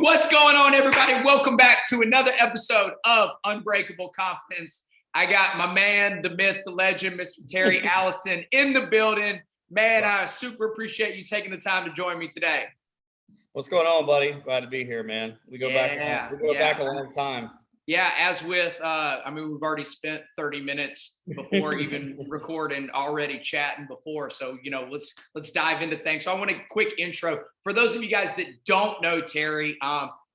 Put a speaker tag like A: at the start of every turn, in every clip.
A: What's going on, everybody? Welcome back to another episode of Unbreakable Confidence. I got my man, the myth, the legend, Mr. Terry Allison in the building. Man, I super appreciate you taking the time to join me today.
B: What's going on, buddy? Glad to be here, man. We go back a long time.
A: Yeah, as with, we've already spent 30 minutes before even recording, already chatting before. So, let's dive into things. So I want a quick intro. For those of you guys that don't know Terry,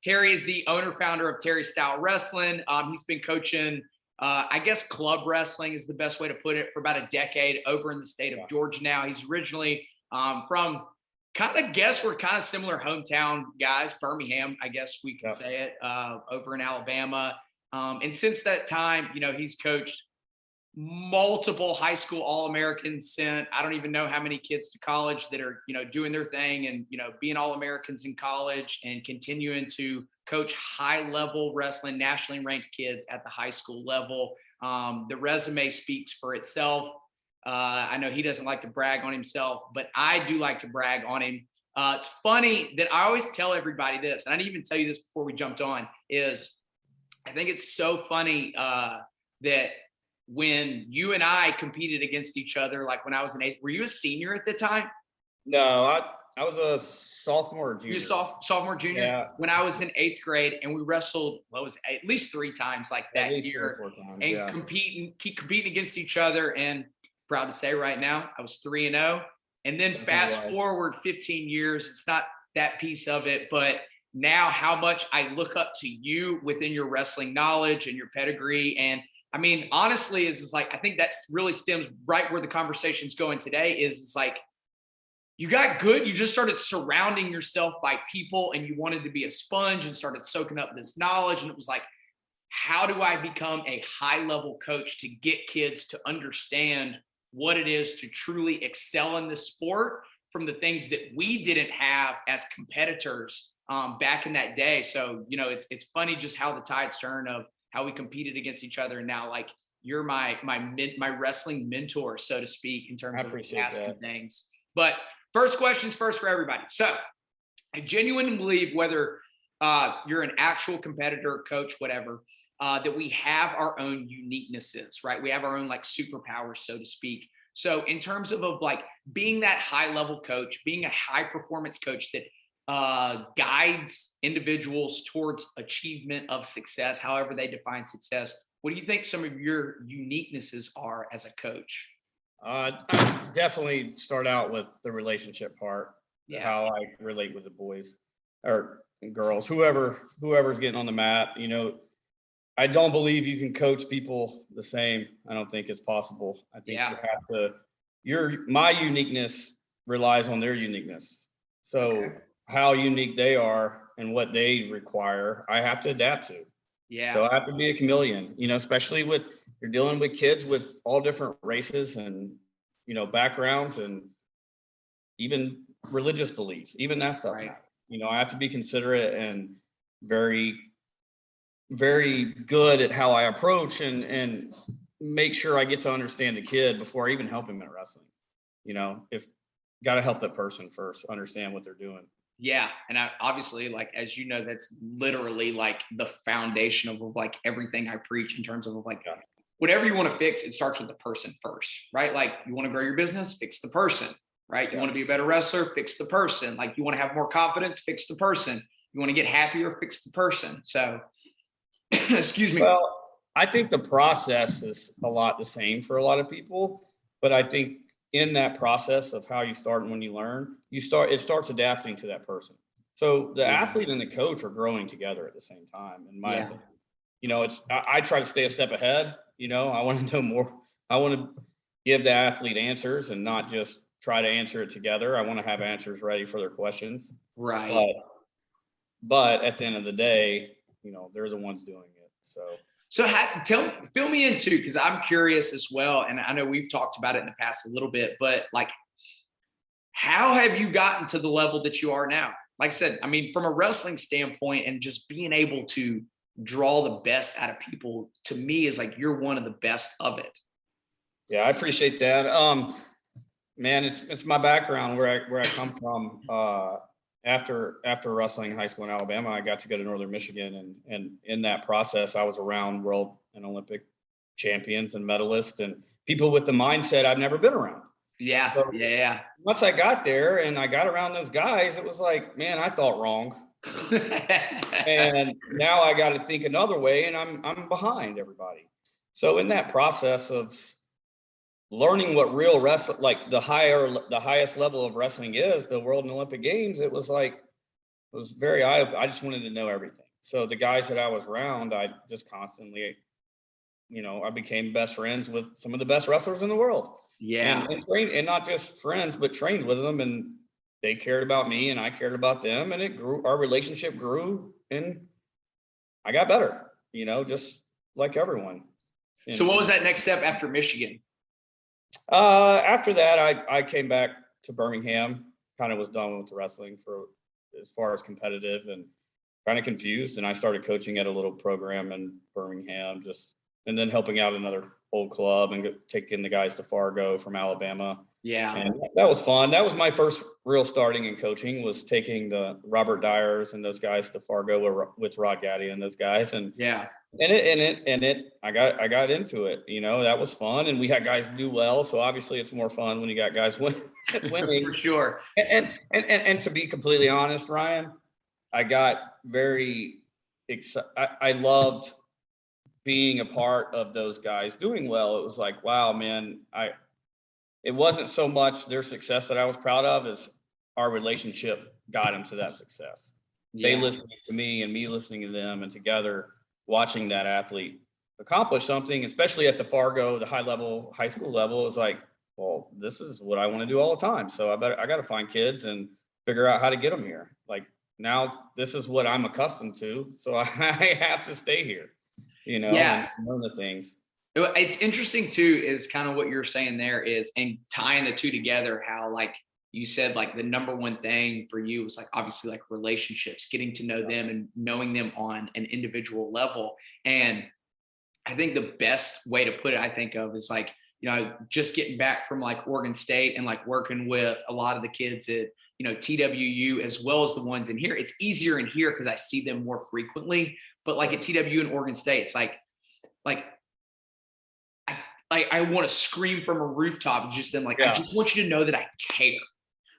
A: Terry is the owner, founder of Terry Style Wrestling. He's been coaching, I guess club wrestling is the best way to put it, for about a decade over in the state of Georgia now. He's originally from we're kind of similar hometown guys, Birmingham, I guess we could say it, over in Alabama. And since that time, he's coached multiple high school All-Americans, sent, I don't even know how many kids to college that are, doing their thing and, being All-Americans in college, and continuing to coach high-level wrestling, nationally ranked kids at the high school level. The resume speaks for itself. I know he doesn't like to brag on himself, but I do like to brag on him. It's funny that I always tell everybody this, and I didn't even tell you this before we jumped on, is I think it's so funny that when you and I competed against each other, like when I was in eighth, were you a senior at the time?
B: No, I was a sophomore or junior.
A: You sophomore, junior?
B: Yeah.
A: When I was in eighth grade, and we wrestled, at least 3 times like that year,
B: 3 or 4 times,
A: and keep competing against each other. And proud to say right now, I was 3-0. And then fast forward 15 years, it's not that piece of it, but now how much I look up to you within your wrestling knowledge and your pedigree. And I mean, honestly, is like, I think that's really stems right where the conversation's going today is it's like, you got good, you just started surrounding yourself by people, and you wanted to be a sponge and started soaking up this knowledge. And it was like, how do I become a high level coach to get kids to understand what it is to truly excel in the sport from the things that we didn't have as competitors back in that day. So, it's funny just how the tides turn of how we competed against each other. And now, like, you're my wrestling mentor, so to speak, in terms of asking things. But first questions first for everybody. So I genuinely believe, whether you're an actual competitor, coach, whatever, that we have our own uniquenesses, right? We have our own like superpowers, so to speak. So in terms of like being that high level coach, being a high performance coach that guides individuals towards achievement of success, however they define success, what do you think some of your uniquenesses are as a coach?
B: I definitely start out with the relationship part, how I relate with the boys or girls, whoever's getting on the mat. I don't believe you can coach people the same. I don't think it's possible. I think you have to, my uniqueness relies on their uniqueness. So how unique they are and what they require, I have to adapt to. Yeah. So I have to be a chameleon, especially with, you're dealing with kids with all different races and, backgrounds and even religious beliefs, even that stuff. Right. I have to be considerate and very, very good at how I approach and make sure I get to understand the kid before I even help him in wrestling. If got to help that person first, understand what they're doing.
A: Yeah. And obviously, like, as you know, that's literally like the foundation of like everything I preach in terms of like, whatever you want to fix, it starts with the person first, right? Like, you want to grow your business, fix the person, right? You want to be a better wrestler, fix the person. Like, you want to have more confidence, fix the person. You want to get happier, fix the person. So, excuse me.
B: Well, I think the process is a lot the same for a lot of people, but I think in that process of how you start and when you learn, it starts adapting to that person. So the athlete and the coach are growing together at the same time, in my opinion. I try to stay a step ahead. I want to know more. I want to give the athlete answers and not just try to answer it together. I want to have answers ready for their questions.
A: Right.
B: But at the end of the day, they're the ones doing it. So
A: fill me in too, because I'm curious as well. And I know we've talked about it in the past a little bit, but like, how have you gotten to the level that you are now? Like I said, I mean, from a wrestling standpoint and just being able to draw the best out of people, to me, is like, you're one of the best of it.
B: Yeah, I appreciate that. Man, it's my background where I come from. after wrestling in high school in Alabama, I got to go to Northern Michigan, and in that process, I was around world and Olympic champions and medalists and people with the mindset I've never been around.
A: Yeah.
B: So
A: yeah.
B: once I got there and I got around those guys, it was like, man, I thought wrong. And now I got to think another way, and I'm behind everybody. So in that process of learning what real wrestling, like the highest level of wrestling is, the World and Olympic Games, it was very eye-opening. I just wanted to know everything. So the guys that I was around, I just constantly, I became best friends with some of the best wrestlers in the world.
A: Yeah.
B: And trained, and not just friends, but trained with them, and they cared about me and I cared about them, and it grew. Our relationship grew, and I got better, just like everyone.
A: So what was that next step after Michigan?
B: After that, I came back to Birmingham, kind of was done with the wrestling for as far as competitive, and kind of confused. And I started coaching at a little program in Birmingham, and then helping out another old club and taking the guys to Fargo from Alabama.
A: Yeah.
B: And that was fun. That was my first real starting in coaching, was taking the Robert Dyers and those guys to Fargo with Rod Gaddy and those guys. And
A: yeah.
B: I got into it, that was fun. And we had guys do well. So obviously it's more fun when you got guys winning.
A: For sure.
B: And to be completely honest, Ryan, I got very excited. I loved being a part of those guys doing well. It was like, wow, man, it wasn't so much their success that I was proud of as our relationship got them to that success. Yeah. They listening to me and me listening to them, and together watching that athlete accomplish something, especially at the Fargo, the high school level, is like, well, this is what I want to do all the time. So I got to find kids and figure out how to get them here. Like, now this is what I'm accustomed to. So I have to stay here,
A: yeah.
B: and learn the things.
A: It's interesting too, is kind of what you're saying there is, and tying the two together, how like you said, like the number one thing for you was like, obviously like relationships, getting to know them and knowing them on an individual level. And I think the best way to put it, I think of, is like, just getting back from like Oregon State and like working with a lot of the kids at, TWU, as well as the ones in here. It's easier in here because I see them more frequently, but like at TWU and Oregon State, it's like I want to scream from a rooftop, just them like, I just want you to know that I care.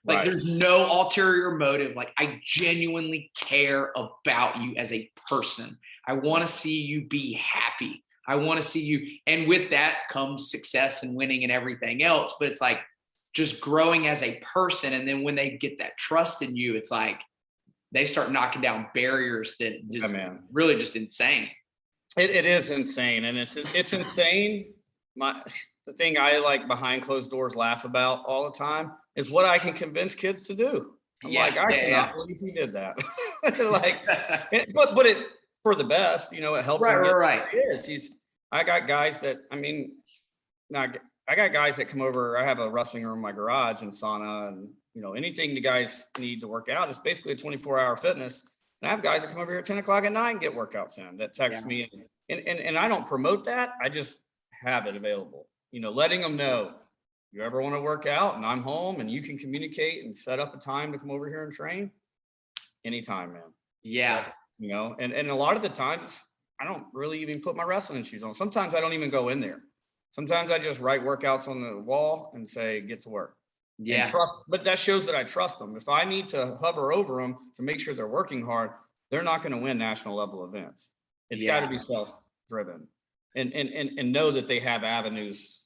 A: Like, there's no ulterior motive. Like, I genuinely care about you as a person. I want to see you be happy. I want to see you. And with that comes success and winning and everything else. But it's like just growing as a person. And then when they get that trust in you, it's like they start knocking down barriers that really just insane.
B: It is insane. And it's insane. The thing I like behind closed doors laugh about all the time is what I can convince kids to do. I cannot believe he did that. but it for the best, it helps.
A: Right.
B: I got guys that, I got guys that come over. I have a wrestling room in my garage and sauna, and anything the guys need to work out is basically a 24-hour fitness. And I have guys that come over here at 10 o'clock at night and get workouts in, that text me, and I don't promote that. I just have it available, letting them know, you ever want to work out and I'm home and you can communicate and set up a time to come over here and train anytime, man.
A: Yeah.
B: And a lot of the times I don't really even put my wrestling shoes on. Sometimes I don't even go in there. Sometimes I just write workouts on the wall and say, get to work.
A: Yeah.
B: But that shows that I trust them. If I need to hover over them to make sure they're working hard, they're not going to win national level events. It's got to be self-driven. And know that they have avenues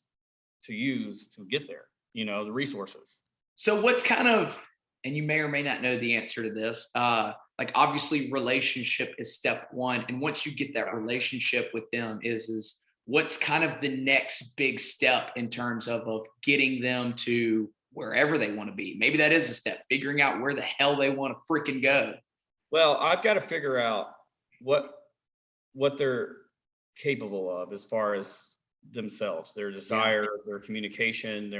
B: to use to get there, the resources.
A: So what's kind of, and you may or may not know the answer to this, like obviously relationship is step one. And once you get that relationship with them is what's kind of the next big step in terms of getting them to wherever they want to be? Maybe that is a step, figuring out where the hell they want to freaking go.
B: Well, I've got to figure out what they're capable of as far as themselves, their desire, their communication,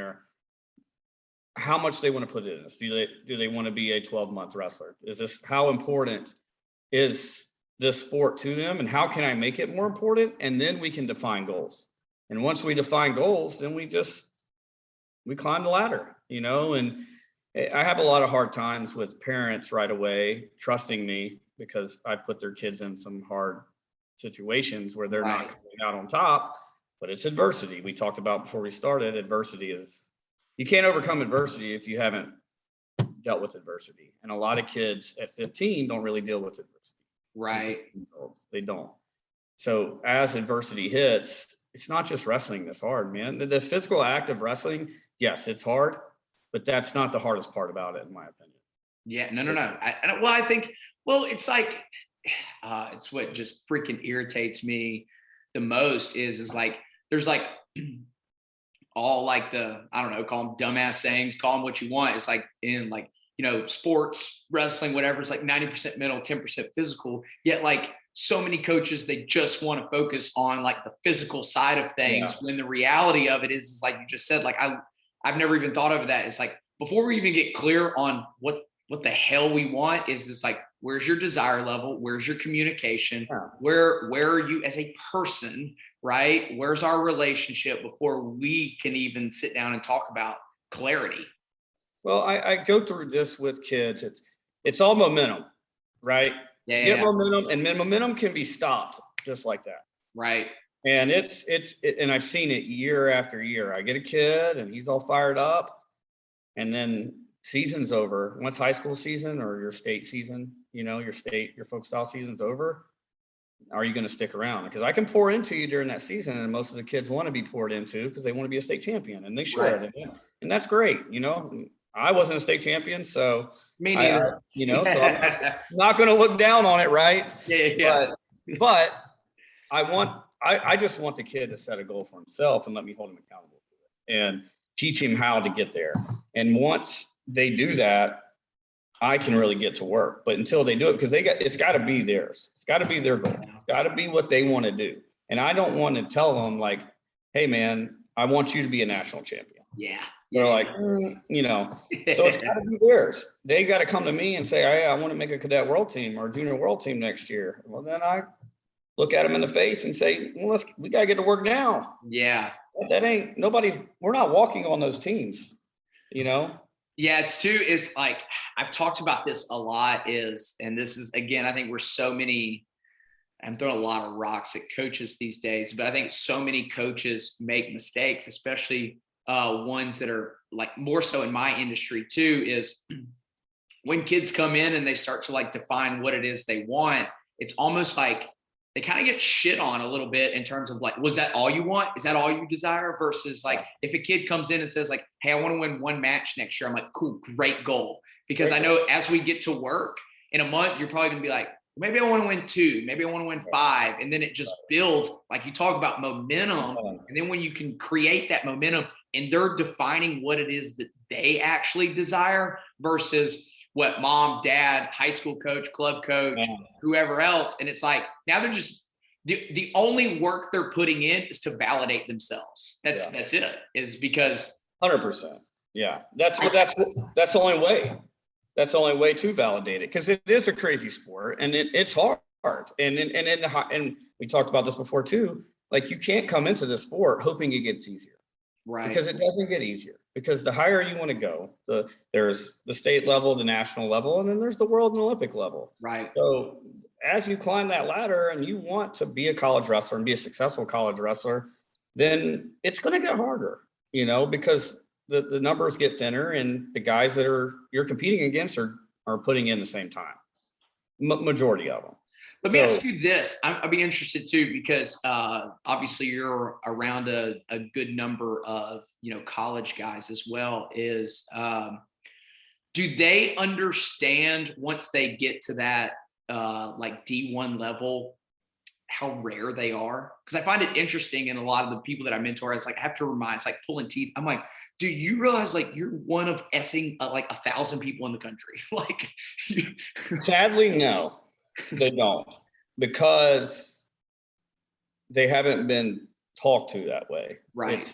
B: how much they want to put in this. Do they want to be a 12-month wrestler? How important is this sport to them, and how can I make it more important? And then we can define goals. And once we define goals, then we climb the ladder, and I have a lot of hard times with parents right away trusting me because I put their kids in some hard situations where they're not coming out on top, but it's adversity. We talked about before we started, adversity is, you can't overcome adversity if you haven't dealt with adversity. And a lot of kids at 15 don't really deal with adversity.
A: Right.
B: They don't. So as adversity hits, it's not just wrestling that's hard, man. The physical act of wrestling, yes, it's hard, but that's not the hardest part about it, in my opinion.
A: Yeah, no. I think, it's like, it's what just freaking irritates me the most is like, there's like all like I don't know, call them dumbass sayings, call them what you want. It's like in like, sports, wrestling, whatever, it's like 90% mental, 10% physical. Yet like so many coaches, they just want to focus on like the physical side of things, when the reality of it is like you just said, like I've never even thought of that. It's like before we even get clear on what the hell we want, is it's like, where's your desire level? Where's your communication? Where are you as a person, right? Where's our relationship before we can even sit down and talk about clarity?
B: Well, I go through this with kids. It's all momentum, right? Get momentum, and then momentum can be stopped just like that.
A: Right.
B: And and I've seen it year after year. I get a kid and he's all fired up, and then season's over. Once high school season or your state season, your folk style season's over, are you going to stick around? Because I can pour into you during that season, and most of the kids want to be poured into because they want to be a state champion, and they should. Right. And that's great. I wasn't a state champion, so
A: me neither.
B: So I'm not going to look down on it, right?
A: Yeah.
B: But I just want the kid to set a goal for himself and let me hold him accountable to it and teach him how to get there. And once they do that, I can really get to work. But until they do it, because it's got to be theirs. It's got to be their goal. It's got to be what they want to do. And I don't want to tell them like, hey man, I want you to be a national champion.
A: Yeah.
B: They're like, so it's got to be theirs. They got to come to me and say, hey, I want to make a cadet world team or junior world team next year. Well, then I look at them in the face and say, well, we got to get to work now.
A: Yeah.
B: We're not walking on those teams, Yeah,
A: it's like, I've talked about this a lot and this is, again, I think I'm throwing a lot of rocks at coaches these days, but I think so many coaches make mistakes, especially ones that are like more so in my industry too, is when kids come in and they start to like define what it is they want, it's almost like they kind of get shit on a little bit in terms of like, was that all you want? Is that all you desire? Versus like, if a kid comes in and says like, hey, I want to win one match next year. I'm like, cool, great goal. Because I know as we get to work in a month, you're probably gonna be like, maybe I want to win 2, maybe I want to win 5. And then it just builds, like you talk about momentum. And then when you can create that momentum and they're defining what it is that they actually desire versus what mom, dad, high school coach, club coach, whoever else. And it's like, now they're just, the only work they're putting in is to validate themselves. That's it, is because
B: 100%. Yeah. That's the only way. That's the only way to validate it, because it is a crazy sport and it's hard. And we talked about this before too. Like, you can't come into the sport hoping it gets easier. Right. Because it doesn't get easier. Because the higher you want to go, there's the state level, the national level, and then there's the world and Olympic level.
A: Right.
B: So as you climb that ladder and you want to be a college wrestler and be a successful college wrestler, then it's going to get harder, because the numbers get thinner and the guys that you're competing against are putting in the same time. Majority of them.
A: Let me ask you this. I'd be interested too, because obviously you're around a good number of, college guys as well. Do they understand once they get to that like D1 level, how rare they are? Because I find it interesting, and a lot of the people that I mentor, it's like, I have to remind, it's like pulling teeth. I'm like, do you realize like you're one of effing like 1,000 people in the country? Like,
B: sadly, no. They don't, because they haven't been talked to that way.
A: Right.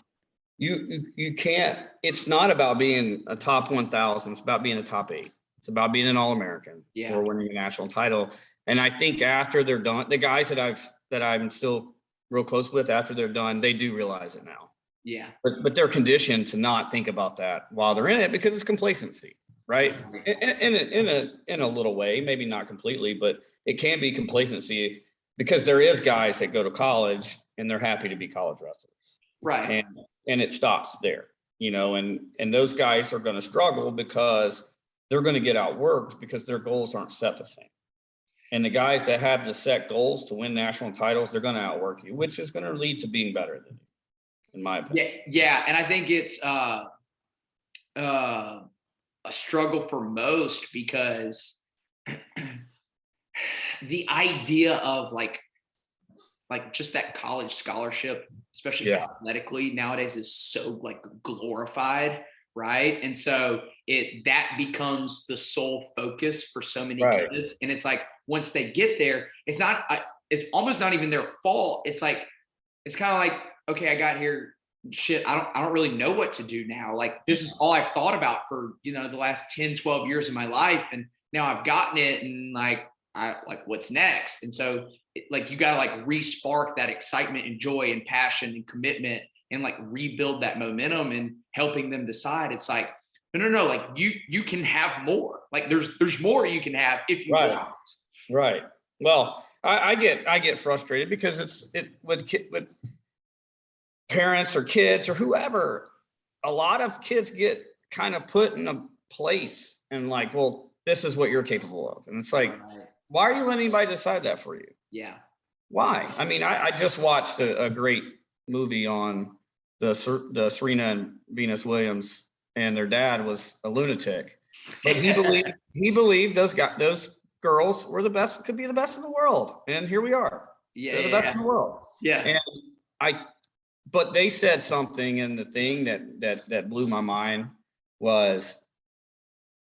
B: You can't, it's not about being a top 1,000. It's about being a top 8. It's about being an All-American or winning a national title. And I think after they're done, the guys that I'm still real close with, after they're done, they do realize it now.
A: Yeah.
B: But they're conditioned to not think about that while they're in it, because it's complacency. right? In a little way, maybe not completely, but it can be complacency because there is guys that go to college and they're happy to be college wrestlers.
A: Right.
B: And it stops there, and those guys are going to struggle because they're going to get outworked because their goals aren't set the same. And the guys that have the set goals to win national titles, they're going to outwork you, which is going to lead to being better than you, in my opinion.
A: Yeah. And I think it's a struggle for most because the idea of like just that college scholarship, especially athletically nowadays, is so like glorified, right? And so that becomes the sole focus for so many kids. And it's like once they get there, it's almost not even their fault. It's like it's kind of like, okay, I got here. Shit, I don't really know what to do now. Like this is all I've thought about for the last 10, 12 years of my life. And now I've gotten it and what's next? And so like you gotta like re-spark that excitement and joy and passion and commitment and like rebuild that momentum and helping them decide. It's like, no, like you can have more. Like there's more you can have if you want.
B: Right. Well, I get frustrated because it with parents or kids or whoever, a lot of kids get kind of put in a place and like, well, this is what you're capable of. And it's like, why are you letting anybody decide that for you?
A: Yeah.
B: Why? I mean, I just watched a great movie on the Serena and Venus Williams, and their dad was a lunatic, but he believed those girls were the best, could be the best in the world. And here we are.
A: Yeah.
B: They're the best in the world.
A: Yeah.
B: And but they said something, and the thing that blew my mind was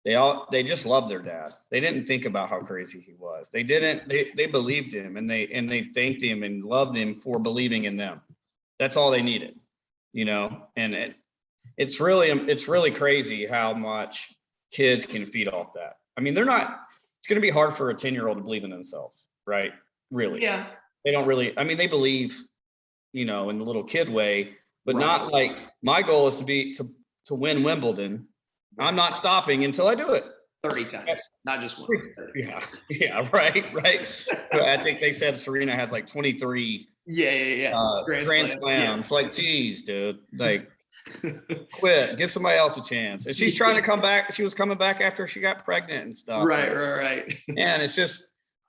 B: they just loved their dad. They didn't think about how crazy he was. They believed him, and they thanked him and loved him for believing in them. That's all they needed, and it's really crazy how much kids can feed off that. I mean, it's going to be hard for a 10-year-old to believe in themselves, right? Really.
A: Yeah.
B: They don't really, I mean, they believe, in the little kid way, but not like my goal is to win Wimbledon. I'm not stopping until I do it
A: 30 times, not just once.
B: Yeah, right. I think they said Serena has like 23 Grand Slams. Like, geez, dude, like quit, give somebody else a chance. And she's trying to come back. She was coming back after she got pregnant and stuff.
A: Right.
B: And it's just,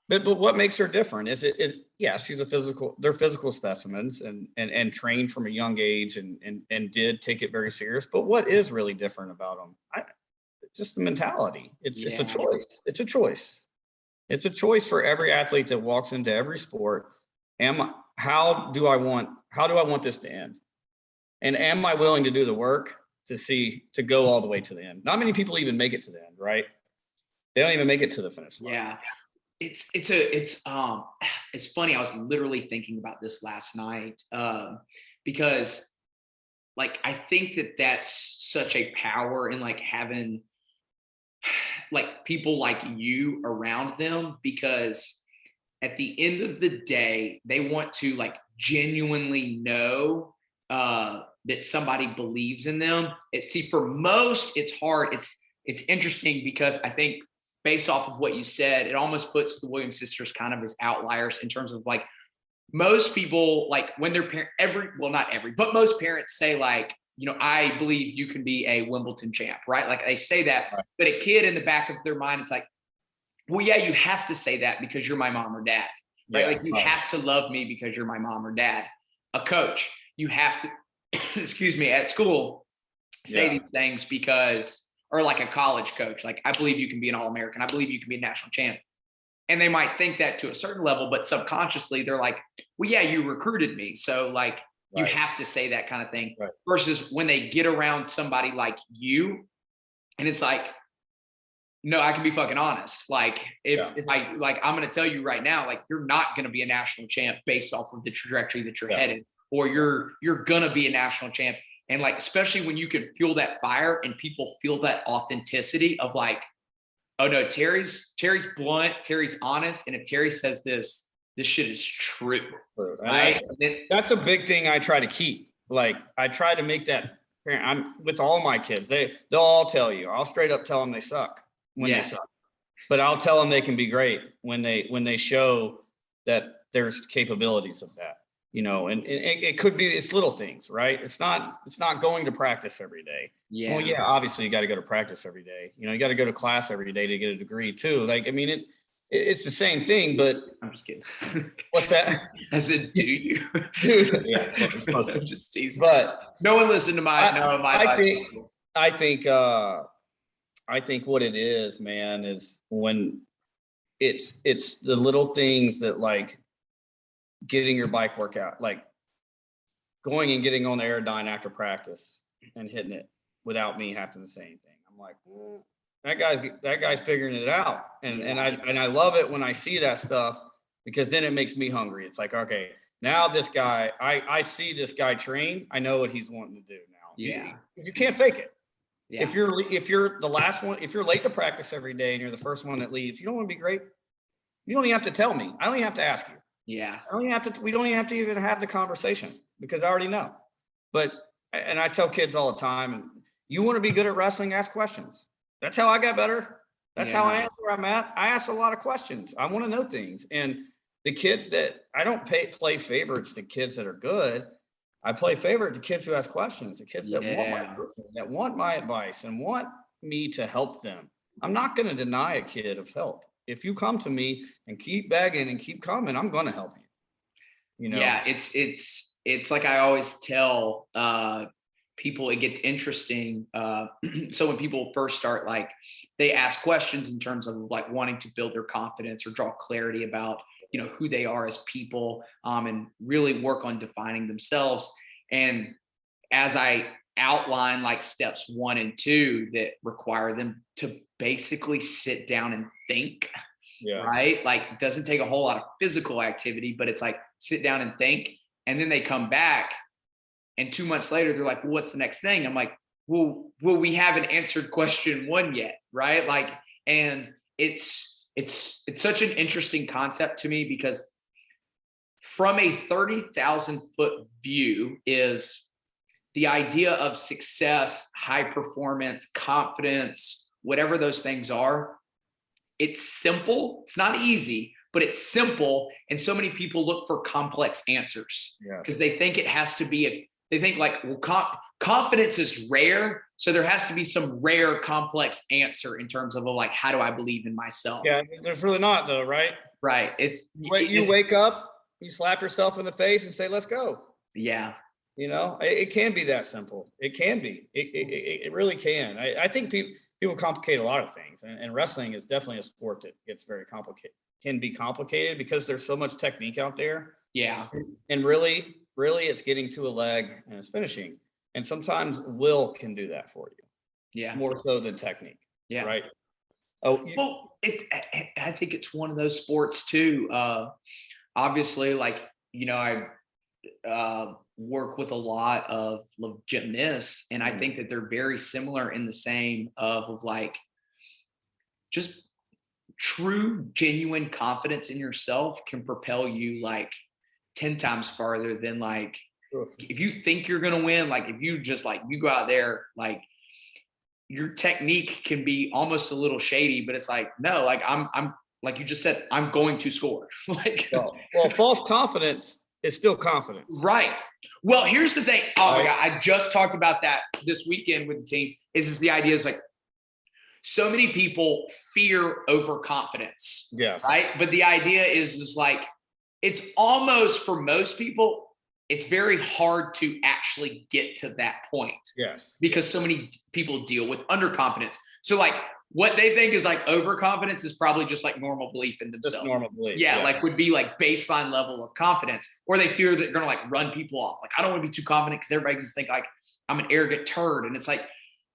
B: but what makes her different is they're physical specimens and trained from a young age and did take it very serious. But what is really different about them? Just the mentality. It's a choice. It's a choice. It's a choice for every athlete that walks into every sport. How do I want this to end? And am I willing to do the work to go all the way to the end? Not many people even make it to the end, right? They don't even make it to the finish line.
A: Yeah. It's funny. I was literally thinking about this last night because like I think that's such a power in like having like people like you around them, because at the end of the day they want to like genuinely know that somebody believes in them. For most it's hard. It's interesting because I think based off of what you said, it almost puts the Williams sisters kind of as outliers in terms of like most people, like when their but most parents say like, I believe you can be a Wimbledon champ, right? Like they say that, but a kid in the back of their mind is like, well, yeah, you have to say that because you're my mom or dad, right? Like you have to love me because you're my mom or dad. A coach, you have to, excuse me, at school, say these things because, or like a college coach, like I believe you can be an All-American. I believe you can be a national champ. And they might think that to a certain level, but subconsciously they're like, well, yeah, you recruited me. So like, you have to say that kind of thing versus when they get around somebody like you and it's like, no, I can be fucking honest. Like if I, like, I'm going to tell you right now, like, you're not going to be a national champ based off of the trajectory that you're headed, or you're going to be a national champ. And like, especially when you can feel that fire and people feel that authenticity of like, oh no, Terry's blunt, Terry's honest. And if Terry says this shit is true. Right?
B: That's a big thing I try to keep. Like I try to make that transparent. I'm with all my kids. They'll all tell you. I'll straight up tell them they suck when they suck. But I'll tell them they can be great when they show that there's capabilities of that. And it could be, it's little things, right? It's not going to practice every day.
A: Yeah.
B: Well, yeah, obviously you got to go to practice every day. You got to go to class every day to get a degree too. Like, I mean, it's the same thing, but
A: I'm just kidding.
B: What's that?
A: I said, do you?
B: Dude, yeah, I'm supposed to.
A: Just teasing.
B: But
A: no one listened to my advice.
B: I think what it is, man, is when it's the little things that, like, getting your bike workout, like going and getting on the Aerodyne after practice and hitting it without me having to say anything. I'm like, that guy's figuring it out. And I love it when I see that stuff, because then it makes me hungry. It's like, okay, now this guy, I see this guy train. I know what he's wanting to do now.
A: Yeah.
B: You can't fake it.
A: Yeah.
B: If you're the last one, if you're late to practice every day and you're the first one that leaves, you don't want to be great. You don't even have to tell me. I don't even have to ask you.
A: Yeah.
B: We don't even have to even have the conversation, because I already know. And I tell kids all the time, you want to be good at wrestling, ask questions. That's how I got better. That's how I am where I'm at. I ask a lot of questions. I want to know things. And the kids that I don't play favorites to kids that are good. I play favorite to kids who ask questions, the kids that want my advice and want me to help them. I'm not going to deny a kid of help. If you come to me and keep begging and keep coming, I'm going to help you.
A: Yeah, it's like I always tell people, it gets interesting. So when people first start, like, they ask questions in terms of like wanting to build their confidence or draw clarity about, who they are as people, and really work on defining themselves. And as I outline like steps 1 and 2 that require them to basically sit down and think, right? Like, it doesn't take a whole lot of physical activity, but it's like sit down and think. And then they come back, and 2 months later, they're like, well, what's the next thing? I'm like, well, we haven't answered question 1 yet, right? Like, and it's such an interesting concept to me, because from a 30,000 foot view is the idea of success, high performance, confidence, whatever those things are. It's simple. It's not easy, but it's simple. And so many people look for complex answers because they think it has to be they think like, well, confidence is rare. So there has to be some rare, complex answer in terms of like, how do I believe in myself?
B: Yeah, there's really not though, right?
A: Right.
B: You wake up, you slap yourself in the face and say, let's go.
A: Yeah.
B: It can be that simple. It can be. It really can. I think people complicate a lot of things, and wrestling is definitely a sport that gets very complicated, can be complicated because there's so much technique out there.
A: Yeah.
B: And really it's getting to a leg and it's finishing. And sometimes will can do that for you.
A: Yeah.
B: More so than technique. Yeah. Right.
A: Well, I think it's one of those sports too. Obviously, like, I work with a lot of gymnasts, and I think that they're very similar in the same of like just true, genuine confidence in yourself can propel you like 10 times farther than like, if you think you're going to win, like if you just like, you go out there, like your technique can be almost a little shady, but it's like, no, like I'm like you just said, I'm going to score. Like,
B: well, false confidence is still confidence.
A: Right. Well, here's the thing. Oh my God. I just talked about that this weekend with the team. Is the idea is like, so many people fear overconfidence.
B: Yes.
A: Right. But the idea is like, it's almost, for most people, it's very hard to actually get to that point.
B: Yes.
A: Because so many people deal with underconfidence. So like what they think is like overconfidence is probably just like normal belief in themselves.
B: Just normal belief.
A: Yeah, like would be like baseline level of confidence. Or they fear that they're gonna like run people off. Like, I don't want to be too confident because everybody just think like I'm an arrogant turd. And it's like,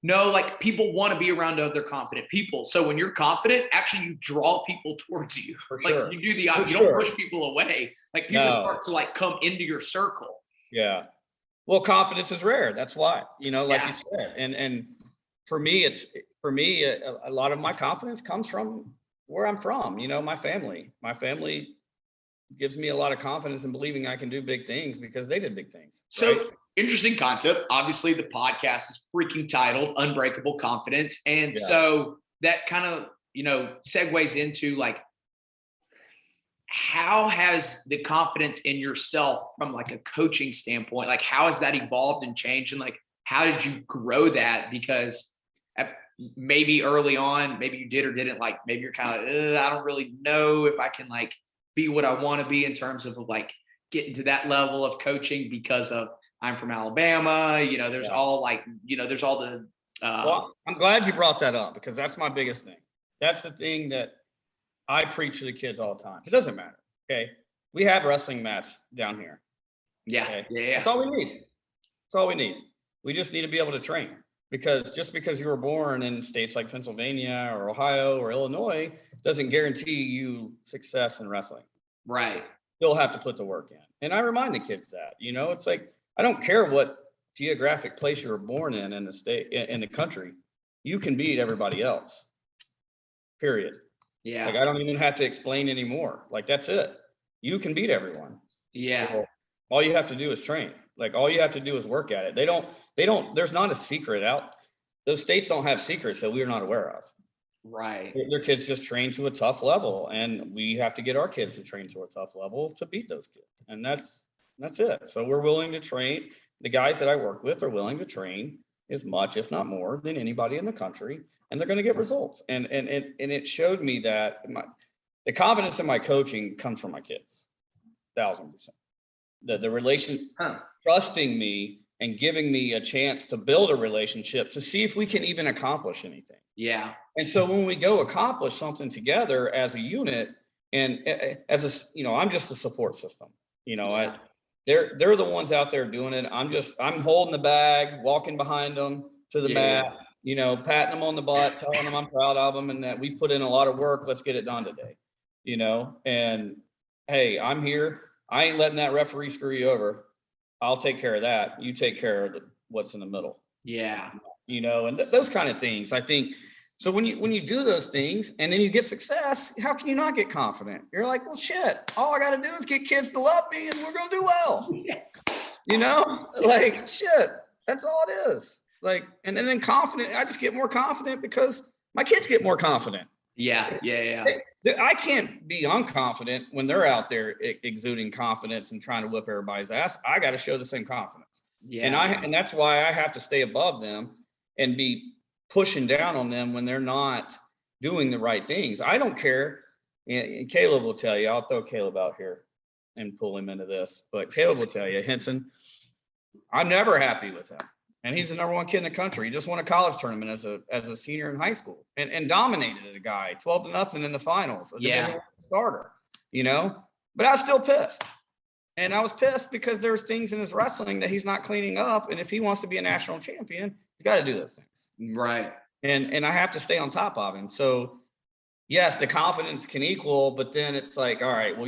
A: no, like people want to be around other confident people. So when you're confident, actually you draw people towards you.
B: For
A: like
B: sure.
A: You do the opposite. You don't push people away. Like people start to like come into your circle.
B: Yeah. Well, confidence is rare. That's why, like you said. And for me, a lot of my confidence comes from where I'm from. My family. My family gives me a lot of confidence in believing I can do big things because they did big things.
A: So interesting concept. Obviously, the podcast is freaking titled Unbreakable Confidence. And so that kind of, segues into like, how has the confidence in yourself from like a coaching standpoint, like how has that evolved and changed? And like, how did you grow that? Because maybe early on, maybe you did or didn't, like maybe you're kind of, I don't really know if I can like be what I want to be in terms of like getting to that level of coaching because of I'm from Alabama, there's all like, there's all the.
B: Well, I'm glad you brought that up because that's my biggest thing. That's the thing that I preach to the kids all the time. It doesn't matter. Okay. We have wrestling mats down here.
A: Yeah.
B: Okay?
A: Yeah.
B: That's all we need. That's all we need. We just need to be able to train. Because just because you were born in states like Pennsylvania or Ohio or Illinois doesn't guarantee you success in wrestling.
A: Right.
B: You'll have to put the work in. And I remind the kids that, it's like, I don't care what geographic place you were born in the state, in the country, you can beat everybody else. Period.
A: Yeah.
B: Like, I don't even have to explain anymore. Like, that's it. You can beat everyone.
A: Yeah.
B: So all you have to do is train. Like, all you have to do is work at it. They don't, there's not a secret out. Those states don't have secrets that we're not aware of.
A: Right.
B: Their kids just train to a tough level. And we have to get our kids to train to a tough level to beat those kids. And that's it. So we're willing to train. The guys that I work with are willing to train as much, if not more, than anybody in the country. And they're going to get results. And it showed me that the confidence in my coaching comes from my kids. 1,000%. The relation, trusting me and giving me a chance to build a relationship to see if we can even accomplish anything.
A: Yeah.
B: And so when we go accomplish something together as a unit, and I'm just a support system. They're the ones out there doing it. I'm holding the bag, walking behind them to the mat, patting them on the butt, telling them I'm proud of them and that we put in a lot of work. Let's get it done today. And hey, I'm here. I ain't letting that referee screw you over. I'll take care of that. You take care of what's in the middle.
A: Yeah.
B: And those kind of things. I think so when you do those things and then you get success, how can you not get confident? You're like, well, shit, all I got to do is get kids to love me and we're going to do well.
A: Yes.
B: Like, shit, that's all it is. Like, and then confident, I just get more confident because my kids get more confident.
A: Yeah.
B: I can't be unconfident when they're out there exuding confidence and trying to whip everybody's ass. I got to show the same confidence. Yeah. And that's why I have to stay above them and be pushing down on them when they're not doing the right things. I don't care. And Caleb will tell you, I'll throw Caleb out here and pull him into this, but Caleb will tell you, Henson, I'm never happy with him. And he's the number one kid in the country. He just won a college tournament as a senior in high school and dominated a guy 12-0 in the finals, a Division I starter, but I was still pissed. And I was pissed because there's things in his wrestling that he's not cleaning up. And if he wants to be a national champion, he's got to do those things.
A: Right.
B: And I have to stay on top of him. So yes, the confidence can equal, but then it's like, all right, well,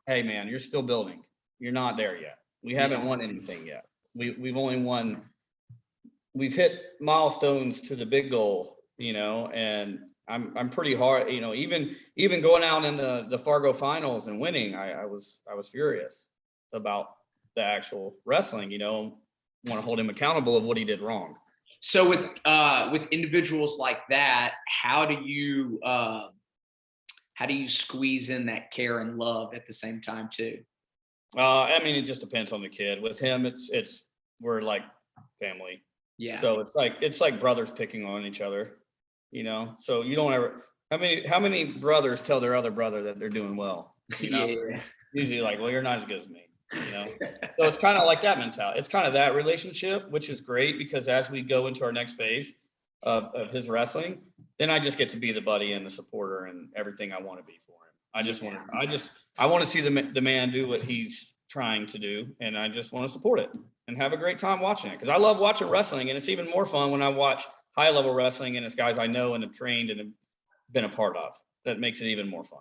B: hey man, you're still building. You're not there yet. We haven't won anything yet. We've only won, we've hit milestones to the big goal, and I'm pretty hard, even going out in the Fargo finals and winning, I was furious about the actual wrestling, want to hold him accountable of what he did wrong.
A: So with individuals like that, how do you squeeze in that care and love at the same time too?
B: It just depends on the kid. With him, we're like family.
A: Yeah.
B: So it's like brothers picking on each other, So you don't ever. How many brothers tell their other brother that they're doing well?
A: Yeah.
B: Usually like, well, you're not as good as me. So it's kind of like that mentality. It's kind of that relationship, which is great because as we go into our next phase of his wrestling, then I just get to be the buddy and the supporter and everything I want to be for him. I want to see the man do what he's trying to do, and I just want to support it and have a great time watching it because I love watching wrestling, and it's even more fun when I watch high level wrestling and it's guys I know and have trained and have been a part of. That makes it even more fun.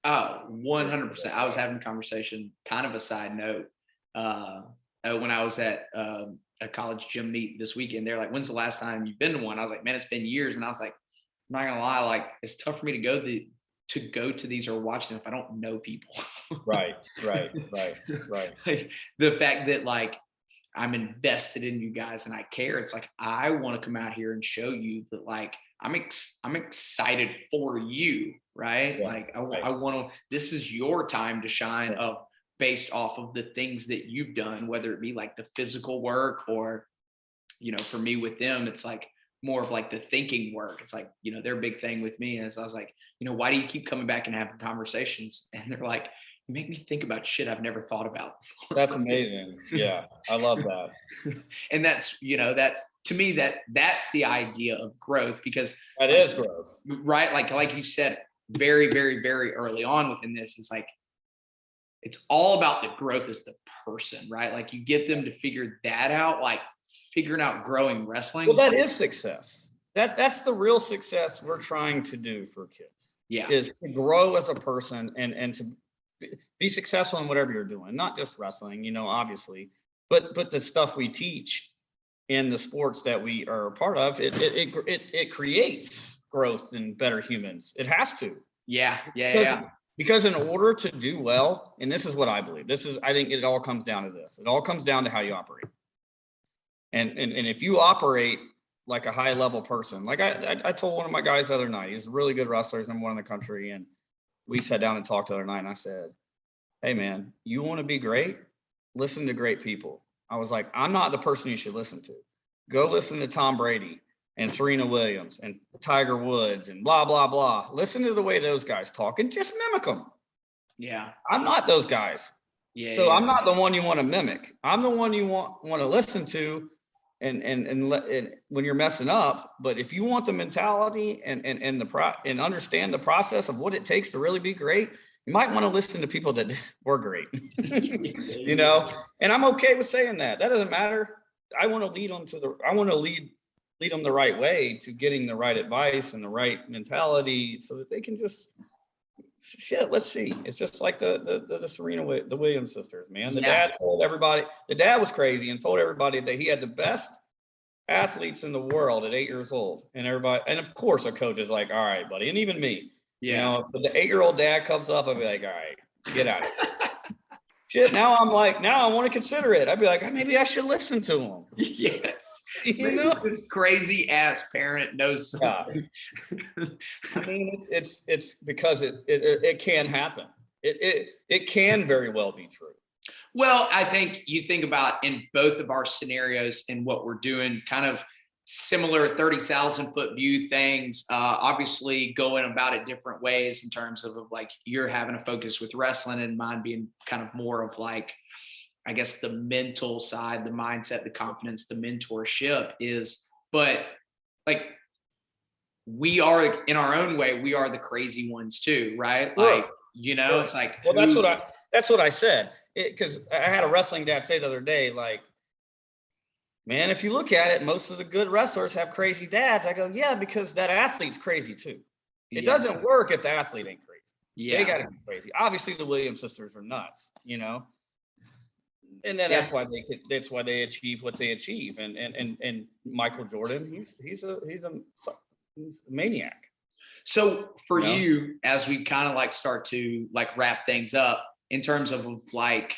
A: Oh, 100%. I was having a conversation, kind of a side note, when I was at a college gym meet this weekend. They're like, when's the last time you've been to one? I was like, man, it's been years. And I was like, I'm not gonna lie, like it's tough for me to go to these or watch them if I don't know people.
B: Right.
A: Like, the fact that like I'm invested in you guys and I care. It's like, I want to come out here and show you that, like, I'm excited for you, right?
B: Yeah,
A: like
B: right.
A: I want to, this is your time to shine,
B: Yeah.
A: of based off of the things that you've done, whether it be like the physical work, or, for me with them, it's like more of like the thinking work. It's like, their big thing with me is, I was like, why do you keep coming back and having conversations? And they're like, you make me think about shit I've never thought about before.
B: That's amazing. Yeah, I love that.
A: And that's, that's, to me, that's the idea of growth, because
B: That
A: like,
B: is growth.
A: right? Like you said, very, very, very early on within this, is like, it's all about the growth as the person, right? Like, you get them to figure that out, like figuring out growing wrestling.
B: Well, that is success. That's the real success we're trying to do for kids.
A: Yeah.
B: Is to grow as a person and to be successful in whatever you're doing, not just wrestling, obviously, but the stuff we teach in the sports that we are a part of, it creates growth and better humans. It has to.
A: Yeah. Yeah.
B: Because in order to do well, and this is what I believe, I think it all comes down to this. It all comes down to how you operate. And if you operate like a high level person, like I told one of my guys the other night, he's a really good wrestler, he's #1 in the country, and we sat down and talked the other night, and I said, hey man, you want to be great? Listen to great people. I was like, I'm not the person you should listen to. Go listen to Tom Brady and Serena Williams and Tiger Woods and blah, blah, blah. Listen to the way those guys talk and just mimic them.
A: Yeah.
B: I'm not those guys.
A: Yeah.
B: So I'm not the one you want to mimic. I'm the one you want to listen to and when you're messing up. But if you want the mentality and understand the process of what it takes to really be great, you might want to listen to people that were great. And I'm okay with saying that. That doesn't matter. I want to lead them lead them the right way to getting the right advice and the right mentality, so that they can just let's see. It's just like the Serena, the Williams sisters, man. The dad told everybody, the dad was crazy and told everybody that he had the best athletes in the world at 8 years old. And everybody, and of course a coach is like, all right, buddy. And even me, but the 8-year-old dad comes up, I'd be like, all right, get out of here. Shit, now I'm like, now I want to consider it. I'd be like, maybe I should listen to him.
A: Yes. This crazy ass parent knows something.
B: Yeah. I mean, it's because it can happen. It can very well be true.
A: Well, I think you think about in both of our scenarios and what we're doing, kind of similar 30,000 foot view things, obviously going about it different ways in terms of like you're having a focus with wrestling and mine being kind of more of like, I guess, the mental side, the mindset, the confidence, the mentorship is, but like we are in our own way, we are the crazy ones too, right?
B: Sure.
A: Like, it's like,
B: well, that's what I said. Because I had a wrestling dad say the other day, like, man, if you look at it, most of the good wrestlers have crazy dads. I go, yeah, because that athlete's crazy too. It doesn't work if the athlete ain't crazy. Yeah. They got to be crazy. Obviously, the Williams sisters are nuts, and then that's why they achieve what they achieve. And Michael Jordan, he's a maniac.
A: So for you, as we kind of like start to like wrap things up in terms of like,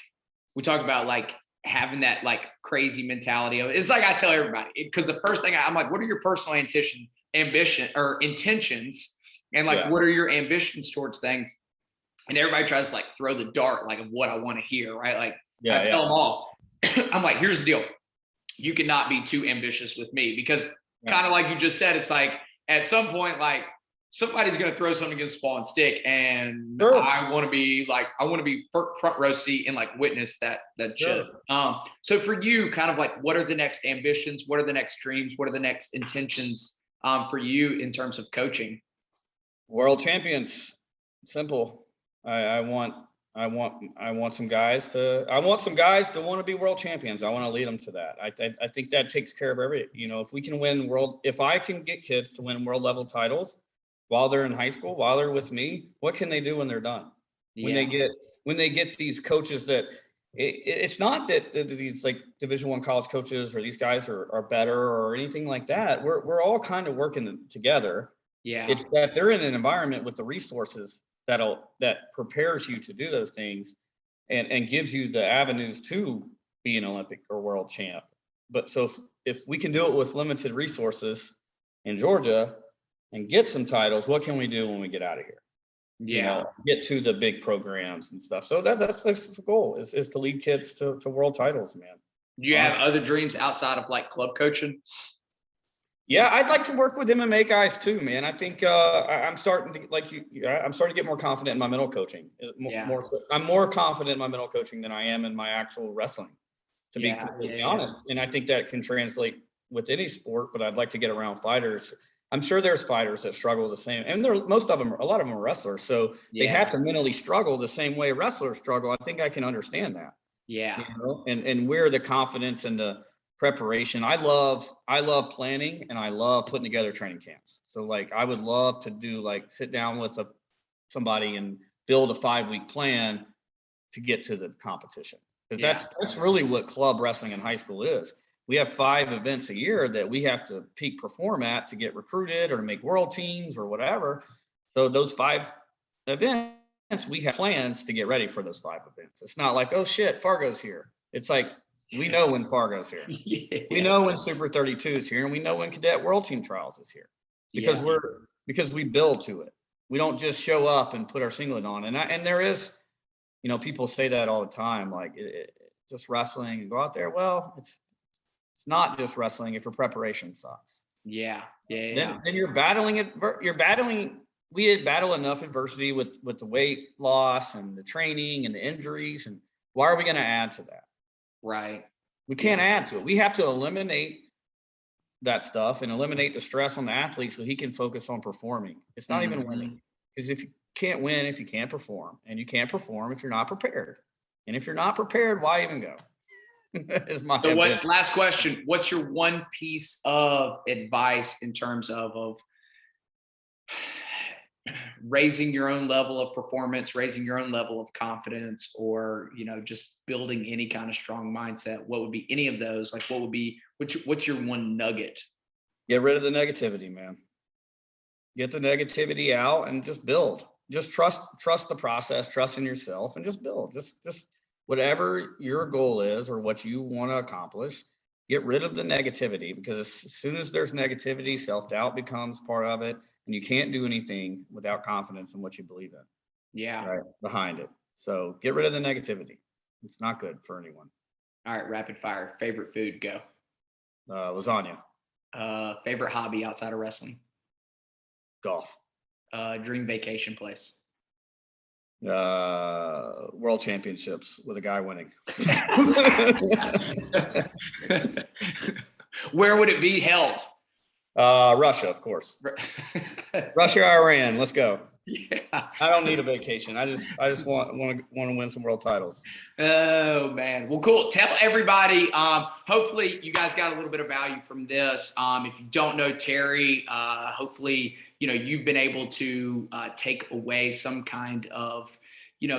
A: we talk about like having that like crazy mentality of, it's like I tell everybody, because the first thing I'm like, what are your personal ambition or intentions? And like, what are your ambitions towards things? And everybody tries to like throw the dart, like of what I want to hear. Right. Like I tell them all, I'm like, here's the deal. You cannot be too ambitious with me, because kind of like you just said, it's like at some point, like somebody's going to throw something against the ball and stick. And I want to be front row seat and like witness that shit. So for you, kind of like, what are the next ambitions? What are the next dreams? What are the next intentions for you in terms of coaching?
B: World champions. Simple. I want some guys to want to be world champions. I want to lead them to that. I think that takes care of if we can if I can get kids to win world level titles while they're in high school, while they're with me, what can they do when they're done? When they get these coaches that it's not that these like Division I college coaches or these guys are better or anything like that. We're all kind of working together. Yeah. It's that they're in an environment with the resources that prepares you to do those things and gives you the avenues to be an Olympic or world champ. But so if we can do it with limited resources in Georgia and get some titles, what can we do when we get out of here?
A: Yeah.
B: Get to the big programs and stuff. So that's the goal is to lead kids to world titles, man.
A: Do you have other dreams outside of like club coaching?
B: Yeah, I'd like to work with MMA guys too, man. I think I'm starting to I'm starting to get more confident in my mental coaching. I'm more confident in my mental coaching than I am in my actual wrestling, to be completely honest. And I think that can translate with any sport, but I'd like to get around fighters. I'm sure there's fighters that struggle the same, and a lot of them are wrestlers, so they have to mentally struggle the same way wrestlers struggle. I think I can understand that.
A: Yeah.
B: And where the confidence and the preparation. I love planning, and I love putting together training camps. So like I would love to do sit down with somebody and build a 5-week plan to get to the competition. Because that's really what club wrestling in high school is. We have 5 events a year that we have to peak perform at to get recruited or to make world teams or whatever. So those 5 events, we have plans to get ready for those 5 events. It's not like, oh shit, Fargo's here. It's like, we know when Fargo's here. We know when Super 32 is here, and we know when Cadet World Team Trials is here, because we build to it. We don't just show up and put our singlet on. And there is, people say that all the time, like just wrestling and go out there. Well, it's not just wrestling if your preparation sucks.
A: Yeah.
B: Then you're battling it. We had battled enough adversity with the weight loss and the training and the injuries, and why are we going to add to that?
A: Right.
B: We can't add to it. We have to eliminate that stuff and eliminate the stress on the athlete so he can focus on performing. It's not even winning, because if you can't win if you can't perform, and you can't perform if you're not prepared. And if you're not prepared, why even go?
A: Last question? What's your one piece of advice in terms of raising your own level of performance, raising your own level of confidence, or just building any kind of strong mindset? What would be any of those? Like, what's your one nugget?
B: Get rid of the negativity, man. Get the negativity out and just build. Just trust the process, trust in yourself, and just build. Just whatever your goal is or what you want to accomplish, get rid of the negativity, because as soon as there's negativity, self-doubt becomes part of it. And you can't do anything without confidence in what you believe in.
A: Yeah.
B: Right behind it. So get rid of the negativity. It's not good for anyone.
A: All right. Rapid fire. Favorite food, go.
B: Lasagna.
A: Favorite hobby outside of wrestling?
B: Golf.
A: Dream vacation place?
B: World championships with a guy winning.
A: Where would it be held?
B: Russia, of course. Russia, Iran. Let's go.
A: Yeah.
B: I don't need a vacation. I just want to win some world titles.
A: Oh man. Well, cool. Tell everybody. Hopefully you guys got a little bit of value from this. If you don't know Terry, hopefully you've been able to take away some kind of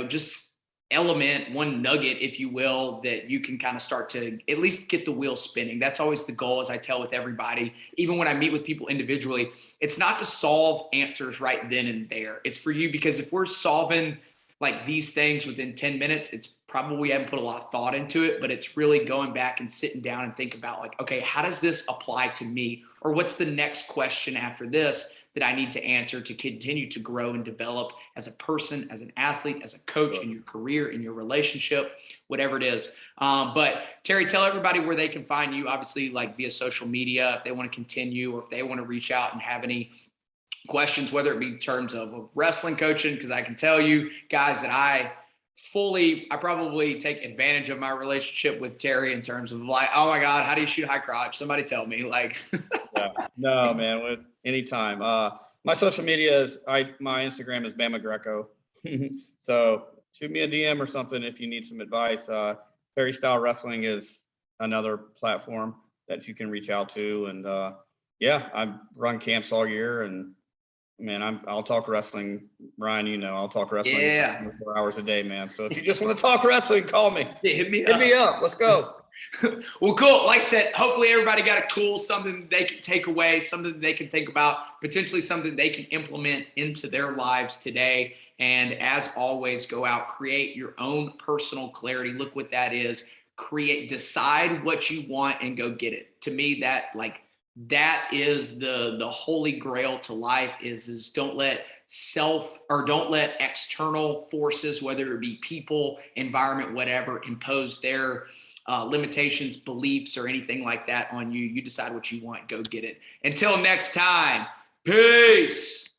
A: just element, one nugget, if you will, that you can kind of start to at least get the wheel spinning. That's always the goal, as I tell with everybody. Even when I meet with people individually, it's not to solve answers right then and there. It's for you, because if we're solving like these things within 10 minutes, it's probably we haven't put a lot of thought into it, but it's really going back and sitting down and think about like, okay, how does this apply to me? Or what's the next question after this that I need to answer to continue to grow and develop as a person, as an athlete, as a coach, in your career, in your relationship, whatever it is. But Terry, tell everybody where they can find you, obviously like via social media, if they want to continue or if they want to reach out and have any questions, whether it be in terms of wrestling coaching, because I can tell you guys that I probably take advantage of my relationship with Terry in terms of like, oh my God, how do you shoot high crotch? Somebody tell me. Like,
B: yeah. No, man, anytime. My social media is my Instagram is Bama Greco. So shoot me a DM or something if you need some advice. Terry Style Wrestling is another platform that you can reach out to. And I run camps all year, and man, I'll talk wrestling. Ryan, I'll talk wrestling 4 hours a day, man. So if you just want to talk wrestling, call me.
A: Yeah, hit me
B: up. Let's go.
A: Well, cool. Like I said, hopefully everybody got a tool, something they can take away, something they can think about, potentially something they can implement into their lives today. And as always, go out, create your own personal clarity. Look what that is. decide what you want and go get it. To me, that is the holy grail to life is don't let external forces, whether it be people, environment, whatever, impose their limitations, beliefs, or anything like that on you. You decide what you want, go get it. Until next time, peace.